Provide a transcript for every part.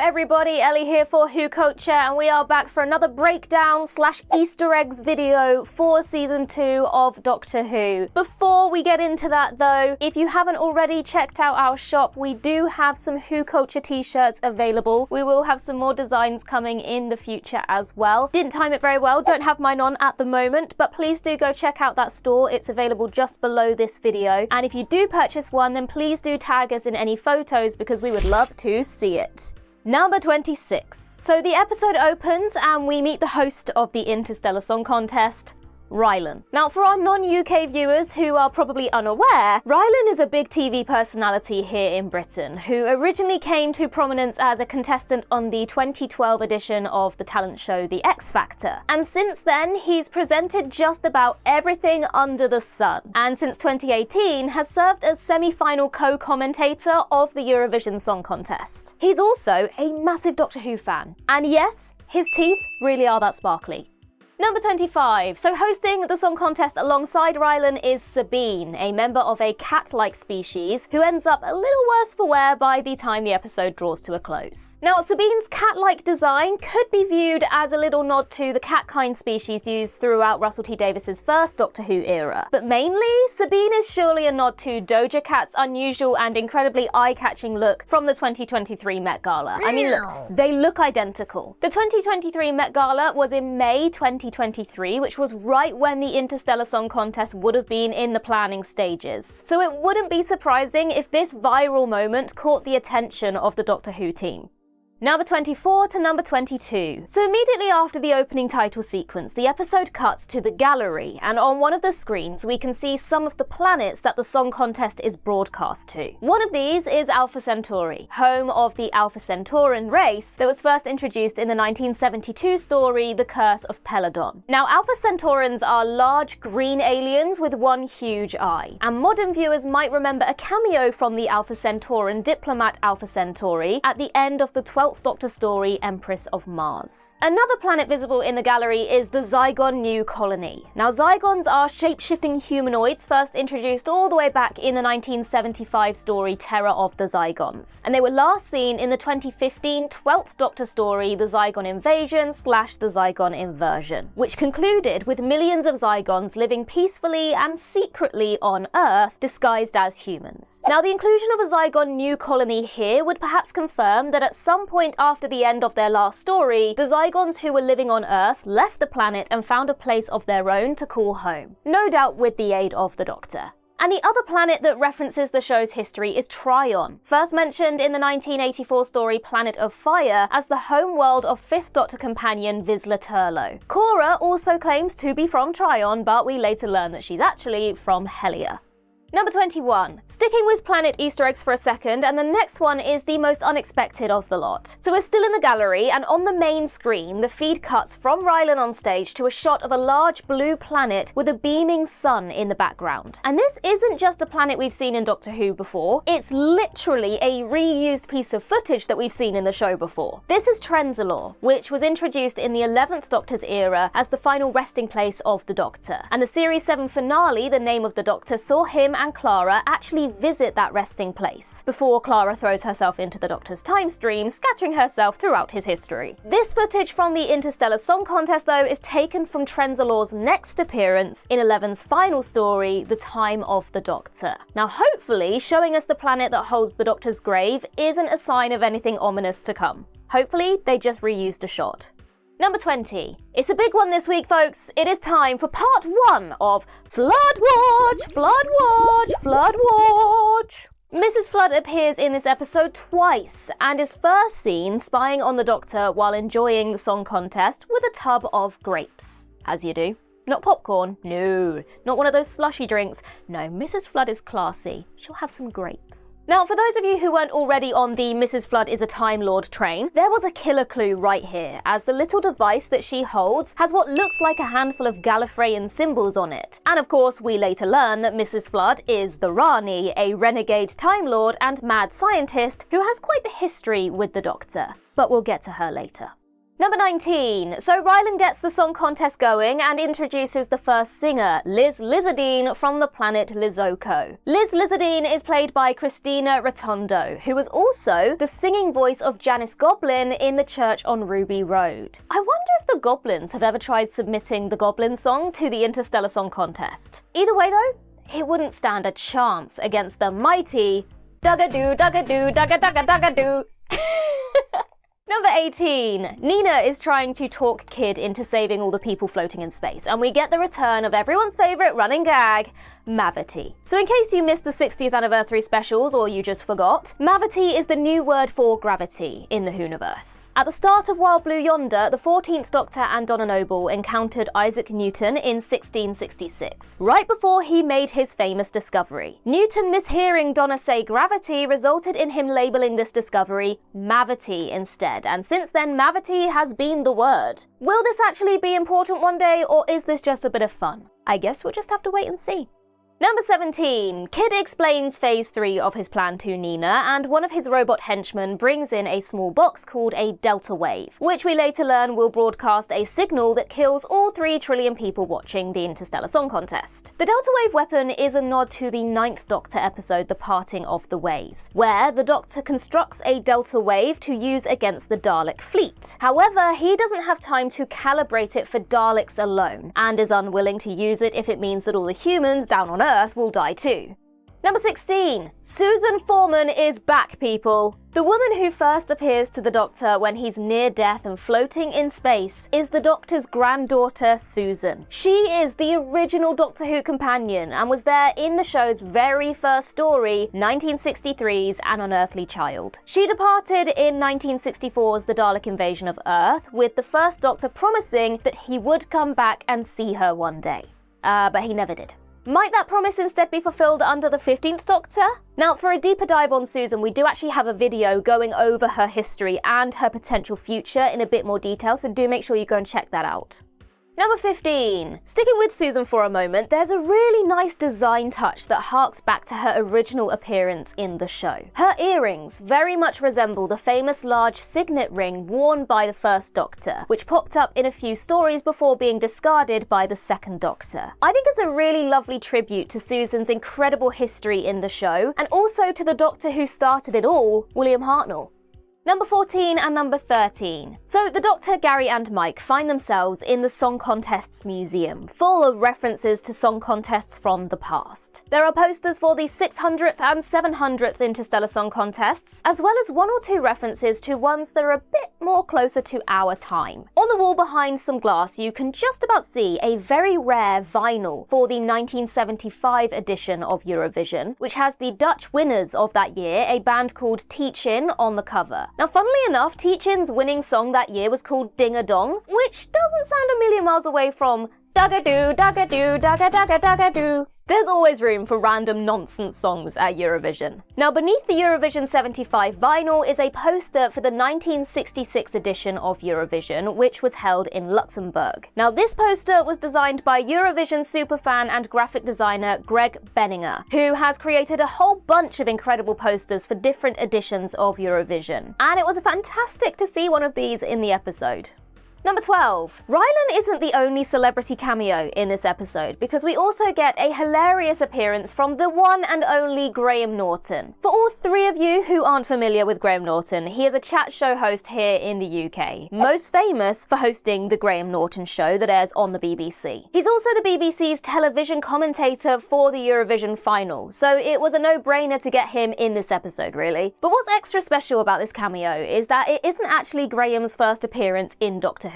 everybody, Ellie here for WhoCulture, and we are back for another breakdown / Easter eggs video for season 2 of Doctor Who. Before we get into that though, if you haven't already checked out our shop, we do have some WhoCulture t-shirts available. We will have some more designs coming in the future as well. Didn't time it very well, don't have mine on at the moment, but please do go check out that store. It's available just below this video. And if you do purchase one, then please do tag us in any photos because we would love to see it. Number 26. So the episode opens and we meet the host of the Interstellar Song Contest, Ryland. Now, for our non-UK viewers who are probably unaware, Ryland is a big TV personality here in Britain who originally came to prominence as a contestant on the 2012 edition of the talent show The X Factor. And since then, he's presented just about everything under the sun. And since 2018, has served as semi-final co-commentator of the Eurovision Song Contest. He's also a massive Doctor Who fan. And yes, his teeth really are that sparkly. Number 25. So hosting the song contest alongside Ryland is Sabine, a member of a cat-like species who ends up a little worse for wear by the time the episode draws to a close. Now, Sabine's cat-like design could be viewed as a little nod to the cat-kind species used throughout Russell T Davies's first Doctor Who era. But mainly, Sabine is surely a nod to Doja Cat's unusual and incredibly eye-catching look from the 2023 Met Gala. I mean, look, they look identical. The 2023 Met Gala was in May 2023, which was right when the Interstellar Song Contest would have been in the planning stages. So it wouldn't be surprising if this viral moment caught the attention of the Doctor Who team. Number 24 to number 22. So immediately after the opening title sequence, the episode cuts to the gallery, and on one of the screens we can see some of the planets that the song contest is broadcast to. One of these is Alpha Centauri, home of the Alpha Centauran race that was first introduced in the 1972 story The Curse of Peladon. Now, Alpha Centaurans are large green aliens with one huge eye, and modern viewers might remember a cameo from the Alpha Centauran diplomat Alpha Centauri at the end of the 12th Doctor story, Empress of Mars. Another planet visible in the gallery is the Zygon New Colony. Now, Zygons are shape-shifting humanoids first introduced all the way back in the 1975 story Terror of the Zygons, and they were last seen in the 2015 12th Doctor story The Zygon Invasion / The Zygon Inversion, which concluded with millions of Zygons living peacefully and secretly on Earth, disguised as humans. Now, the inclusion of a Zygon New Colony here would perhaps confirm that at some point after the end of their last story, the Zygons who were living on Earth left the planet and found a place of their own to call home, no doubt with the aid of the Doctor. And the other planet that references the show's history is Trion, first mentioned in the 1984 story Planet of Fire as the home world of 5th Doctor companion Vizsla Turlough. Cora also claims to be from Trion, but we later learn that she's actually from Hellier. Number 21. Sticking with planet Easter eggs for a second, and the next one is the most unexpected of the lot. So we're still in the gallery, and on the main screen, the feed cuts from Ryland on stage to a shot of a large blue planet with a beaming sun in the background. And this isn't just a planet we've seen in Doctor Who before, it's literally a reused piece of footage that we've seen in the show before. This is Trenzalor, which was introduced in the 11th Doctor's era as the final resting place of the Doctor. And the Series 7 finale, The Name of the Doctor, saw him and Clara actually visit that resting place, before Clara throws herself into the Doctor's time stream, scattering herself throughout his history. This footage from the Interstellar Song Contest, though, is taken from Trenzalor's next appearance in Eleven's final story, The Time of the Doctor. Now, hopefully, showing us the planet that holds the Doctor's grave isn't a sign of anything ominous to come. Hopefully, they just reused a shot. Number 20. It's a big one this week, folks. It is time for part 1 of Flood Watch, Flood Watch, Flood Watch. Mrs. Flood appears in this episode twice and is first seen spying on the Doctor while enjoying the song contest with a tub of grapes. As you do. Not popcorn, no. Not one of those slushy drinks. No, Mrs. Flood is classy. She'll have some grapes. Now, for those of you who weren't already on the Mrs. Flood is a Time Lord train, there was a killer clue right here, as the little device that she holds has what looks like a handful of Gallifreyan symbols on it. And of course, we later learn that Mrs. Flood is the Rani, a renegade Time Lord and mad scientist who has quite the history with the Doctor. But we'll get to her later. Number 19. So Ryland gets the song contest going and introduces the first singer, Liz Lizardine from the planet Lizoko. Liz Lizardine is played by Christina Rotondo, who was also the singing voice of Janice Goblin in the church on Ruby Road. I wonder if the Goblins have ever tried submitting the Goblin song to the Interstellar Song Contest. Either way though, it wouldn't stand a chance against the mighty Dugga Doo, Dugga Doo, Dugga Dugga Dugga Doo. Number 18. Nina is trying to talk Kid into saving all the people floating in space, and we get the return of everyone's favourite running gag, Mavity. So in case you missed the 60th anniversary specials or you just forgot, Mavity is the new word for gravity in the Whoniverse. At the start of Wild Blue Yonder, the 14th Doctor and Donna Noble encountered Isaac Newton in 1666, right before he made his famous discovery. Newton mishearing Donna say gravity resulted in him labelling this discovery Mavity instead, and since then Mavity has been the word. Will this actually be important one day, or is this just a bit of fun? I guess we'll just have to wait and see. Number 17. Kid explains phase 3 of his plan to Nina, and one of his robot henchmen brings in a small box called a delta wave, which we later learn will broadcast a signal that kills all 3 trillion people watching the Interstellar Song Contest. The delta wave weapon is a nod to the 9th Doctor episode The Parting of the Ways, where the Doctor constructs a delta wave to use against the Dalek fleet. However, he doesn't have time to calibrate it for Daleks alone, and is unwilling to use it if it means that all the humans down on Earth will die too. Number 16. Susan Foreman is back, people. The woman who first appears to the Doctor when he's near death and floating in space is the Doctor's granddaughter, Susan. She is the original Doctor Who companion and was there in the show's very first story, 1963's An Unearthly Child. She departed in 1964's The Dalek Invasion of Earth, with the first Doctor promising that he would come back and see her one day. But he never did. Might that promise instead be fulfilled under the 15th Doctor? Now, for a deeper dive on Susan, we do actually have a video going over her history and her potential future in a bit more detail, so do make sure you go and check that out. Number 15. Sticking with Susan for a moment, there's a really nice design touch that harks back to her original appearance in the show. Her earrings very much resemble the famous large signet ring worn by the first Doctor, which popped up in a few stories before being discarded by the second Doctor. I think it's a really lovely tribute to Susan's incredible history in the show, and also to the Doctor who started it all, William Hartnell. Number 14 and number 13. So the Doctor, Gary and Mike find themselves in the Song Contests Museum, full of references to song contests from the past. There are posters for the 600th and 700th Interstellar Song Contests, as well as 1 or 2 references to ones that are a bit more closer to our time. On the wall behind some glass, you can just about see a very rare vinyl for the 1975 edition of Eurovision, which has the Dutch winners of that year, a band called Teach-In, on the cover. Now, funnily enough, Teach-In's winning song that year was called Ding a Dong, which doesn't sound a million miles away from Dugga Doo, Dugga Doo, Dugga Dugga Dugga Doo. There's always room for random nonsense songs at Eurovision. Now, beneath the Eurovision 75 vinyl is a poster for the 1966 edition of Eurovision, which was held in Luxembourg. Now, this poster was designed by Eurovision superfan and graphic designer Greg Benninger, who has created a whole bunch of incredible posters for different editions of Eurovision. And it was fantastic to see one of these in the episode. Number 12. Ryland isn't the only celebrity cameo in this episode, because we also get a hilarious appearance from the one and only Graeme Norton. For all 3 of you who aren't familiar with Graeme Norton, he is a chat show host here in the UK, most famous for hosting the Graeme Norton Show that airs on the BBC. He's also the BBC's television commentator for the Eurovision final, so it was a no-brainer to get him in this episode, really. But what's extra special about this cameo is that it isn't actually Graeme's first appearance in Doctor Who.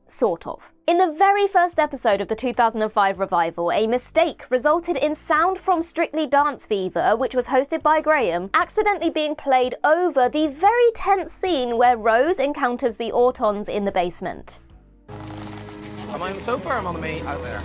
Sort of. In the very first episode of the 2005 revival, a mistake resulted in sound from Strictly Dance Fever, which was hosted by Graeme, accidentally being played over the very tense scene where Rose encounters the Autons in the basement. I'm on the main out there.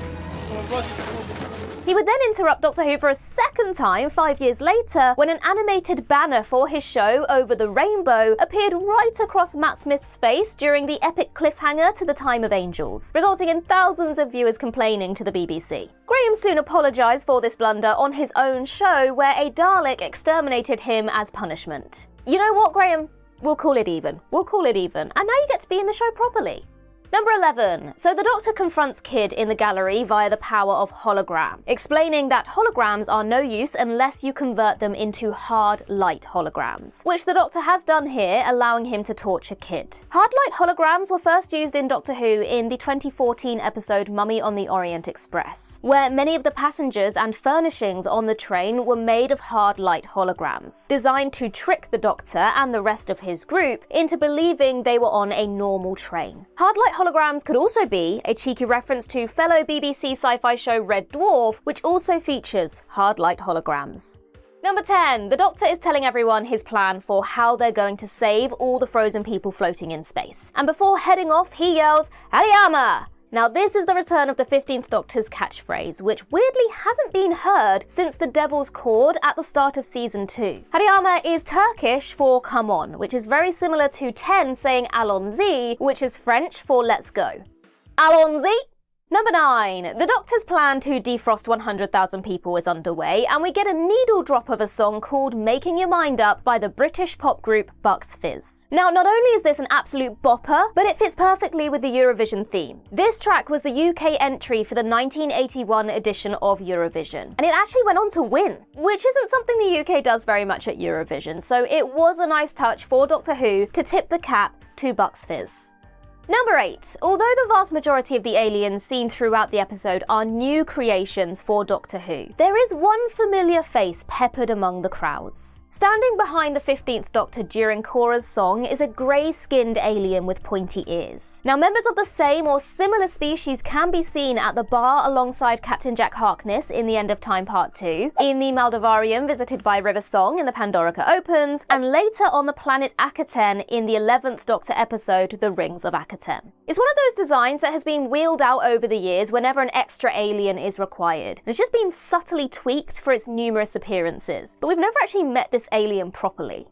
He would then interrupt Doctor Who for a second time 5 years later when an animated banner for his show, Over the Rainbow, appeared right across Matt Smith's face during the epic cliffhanger to The Time of Angels, resulting in thousands of viewers complaining to the BBC. Graeme soon apologised for this blunder on his own show, where a Dalek exterminated him as punishment. You know what, Graeme? We'll call it even. We'll call it even. And now you get to be in the show properly. Number 11. So the Doctor confronts Kid in the gallery via the power of hologram, explaining that holograms are no use unless you convert them into hard light holograms, which the Doctor has done here, allowing him to torture Kid. Hard light holograms were first used in Doctor Who in the 2014 episode Mummy on the Orient Express, where many of the passengers and furnishings on the train were made of hard light holograms, designed to trick the Doctor and the rest of his group into believing they were on a normal train. Hard light holograms could also be a cheeky reference to fellow BBC sci-fi show Red Dwarf, which also features hard light holograms. Number 10. The Doctor is telling everyone his plan for how they're going to save all the frozen people floating in space. And before heading off, he yells, "Hariyama!" Now this is the return of the 15th Doctor's catchphrase, which weirdly hasn't been heard since the Devil's Cord at the start of season 2. Hariyama is Turkish for come on, which is very similar to 10 saying allons-y, which is French for let's go. Allons-y! Number 9. The Doctor's plan to defrost 100,000 people is underway, and we get a needle drop of a song called Making Your Mind Up by the British pop group Bucks Fizz. Now, not only is this an absolute bopper, but it fits perfectly with the Eurovision theme. This track was the UK entry for the 1981 edition of Eurovision, and it actually went on to win, which isn't something the UK does very much at Eurovision, so it was a nice touch for Doctor Who to tip the cap to Bucks Fizz. Number 8. Although the vast majority of the aliens seen throughout the episode are new creations for Doctor Who, there is one familiar face peppered among the crowds. Standing behind the 15th Doctor during Cora's song is a grey-skinned alien with pointy ears. Now, members of the same or similar species can be seen at the bar alongside Captain Jack Harkness in The End of Time Part 2, in the Maldivarium visited by River Song in the Pandorica Opens, and later on the planet Akaten in the 11th Doctor episode The Rings of Akaten. It's one of those designs that has been wheeled out over the years whenever an extra alien is required, and it's just been subtly tweaked for its numerous appearances, but we've never actually met this alien properly.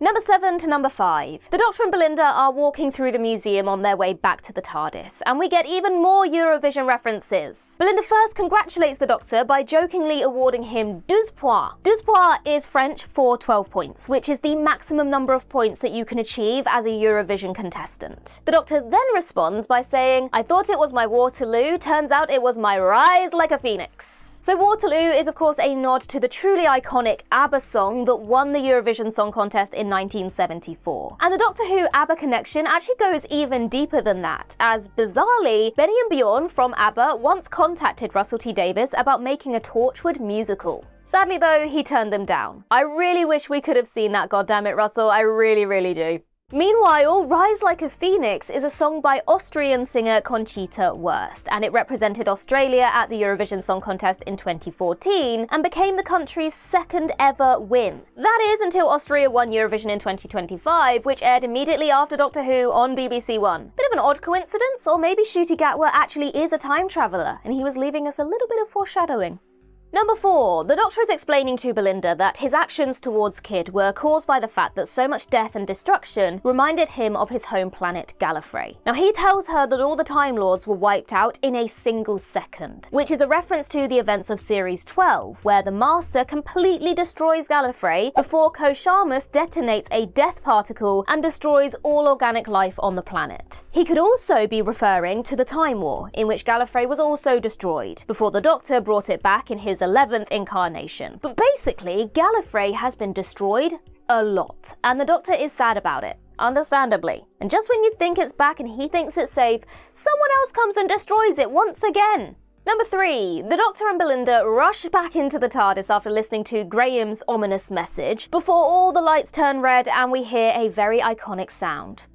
Number 7 to number 5. The Doctor and Belinda are walking through the museum on their way back to the TARDIS, and we get even more Eurovision references. Belinda first congratulates the Doctor by jokingly awarding him 12 points. 12 points is French for 12 points, which is the maximum number of points that you can achieve as a Eurovision contestant. The Doctor then responds by saying, "I thought it was my Waterloo, turns out it was my rise like a phoenix." So Waterloo is of course a nod to the truly iconic ABBA song that won the Eurovision Song Contest in 1974. And the Doctor Who ABBA connection actually goes even deeper than that, as bizarrely, Benny and Bjorn from ABBA once contacted Russell T Davies about making a Torchwood musical. Sadly though, he turned them down. I really wish we could have seen that, goddammit Russell, I really, really do. Meanwhile, Rise Like a Phoenix is a song by Austrian singer Conchita Wurst, and it represented Australia at the Eurovision Song Contest in 2014 and became the country's second ever win. That is until Austria won Eurovision in 2025, which aired immediately after Doctor Who on BBC One. Bit of an odd coincidence, or maybe Ncuti Gatwa actually is a time traveller, and he was leaving us a little bit of foreshadowing. Number 4. The Doctor is explaining to Belinda that his actions towards Kid were caused by the fact that so much death and destruction reminded him of his home planet Gallifrey. Now he tells her that all the Time Lords were wiped out in a single second, which is a reference to the events of Series 12, where the Master completely destroys Gallifrey before Ko-Shamus detonates a death particle and destroys all organic life on the planet. He could also be referring to the Time War, in which Gallifrey was also destroyed, before the Doctor brought it back in his 11th incarnation. But basically, Gallifrey has been destroyed a lot, and the Doctor is sad about it, understandably. And just when you think it's back and he thinks it's safe, someone else comes and destroys it once again. Number 3. The Doctor and Belinda rush back into the TARDIS after listening to Graham's ominous message, before all the lights turn red and we hear a very iconic sound.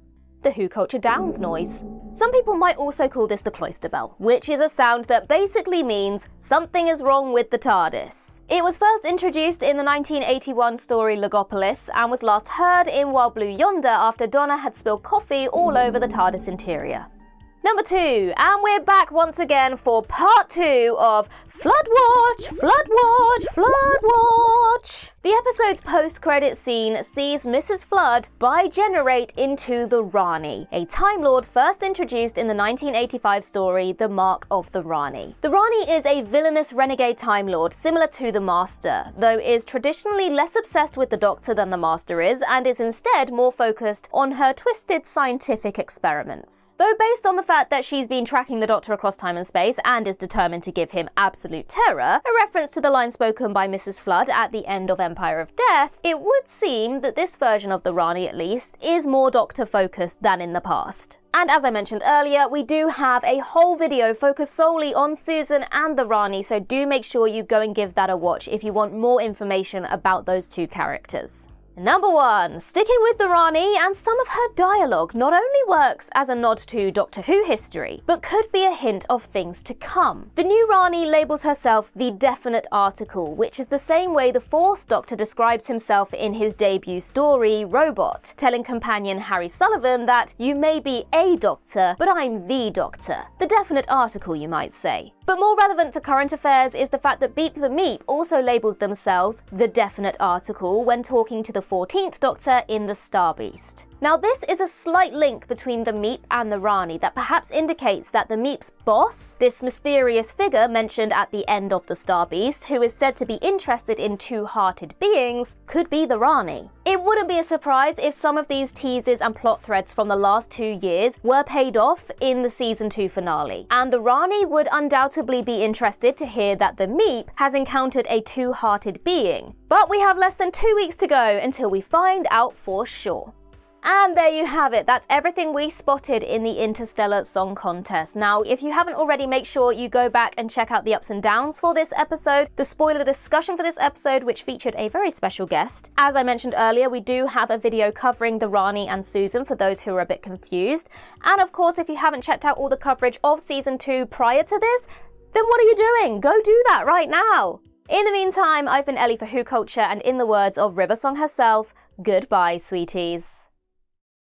The WhoCulture Downs noise. Some people might also call this the Closter Bell, which is a sound that basically means something is wrong with the TARDIS. It was first introduced in the 1981 story Logopolis and was last heard in While Blue Yonder after Donna had spilled coffee all over the TARDIS interior. Number 2, and we're back once again for part 2 of Flood Watch, Flood Watch, Flood Watch. The episode's post-credit scene sees Mrs. Flood bi-generate into the Rani, a Time Lord first introduced in the 1985 story The Mark of the Rani. The Rani is a villainous renegade Time Lord similar to the Master, though is traditionally less obsessed with the Doctor than the Master is, and is instead more focused on her twisted scientific experiments. Though based on the fact that she's been tracking the Doctor across time and space and is determined to give him absolute terror, a reference to the line spoken by Mrs. Flood at the end of Empire of Death, it would seem that this version of the Rani, at least, is more Doctor-focused than in the past. And as I mentioned earlier, we do have a whole video focused solely on Susan and the Rani, so do make sure you go and give that a watch if you want more information about those two characters. Number 1, sticking with the Rani, and some of her dialogue not only works as a nod to Doctor Who history, but could be a hint of things to come. The new Rani labels herself the definite article, which is the same way the 4th Doctor describes himself in his debut story, Robot, telling companion Harry Sullivan that you may be a Doctor, but I'm the Doctor. The definite article, you might say. But more relevant to current affairs is the fact that Beep the Meep also labels themselves the definite article when talking to the 14th Doctor in the Star Beast. Now this is a slight link between the Meep and the Rani that perhaps indicates that the Meep's boss, this mysterious figure mentioned at the end of the Star Beast, who is said to be interested in two-hearted beings, could be the Rani. It wouldn't be a surprise if some of these teases and plot threads from the last 2 years were paid off in the season 2 finale, and the Rani would undoubtedly be interested to hear that the Meep has encountered a two-hearted being. But we have less than 2 weeks to go until we find out for sure. And there you have it, that's everything we spotted in the Interstellar Song Contest. Now, if you haven't already, make sure you go back and check out the ups and downs for this episode, the spoiler discussion for this episode, which featured a very special guest. As I mentioned earlier, we do have a video covering the Rani and Susan for those who are a bit confused. And of course, if you haven't checked out all the coverage of Season 2 prior to this, then what are you doing? Go do that right now! In the meantime, I've been Ellie for WhoCulture, and in the words of River Song herself, goodbye, sweeties.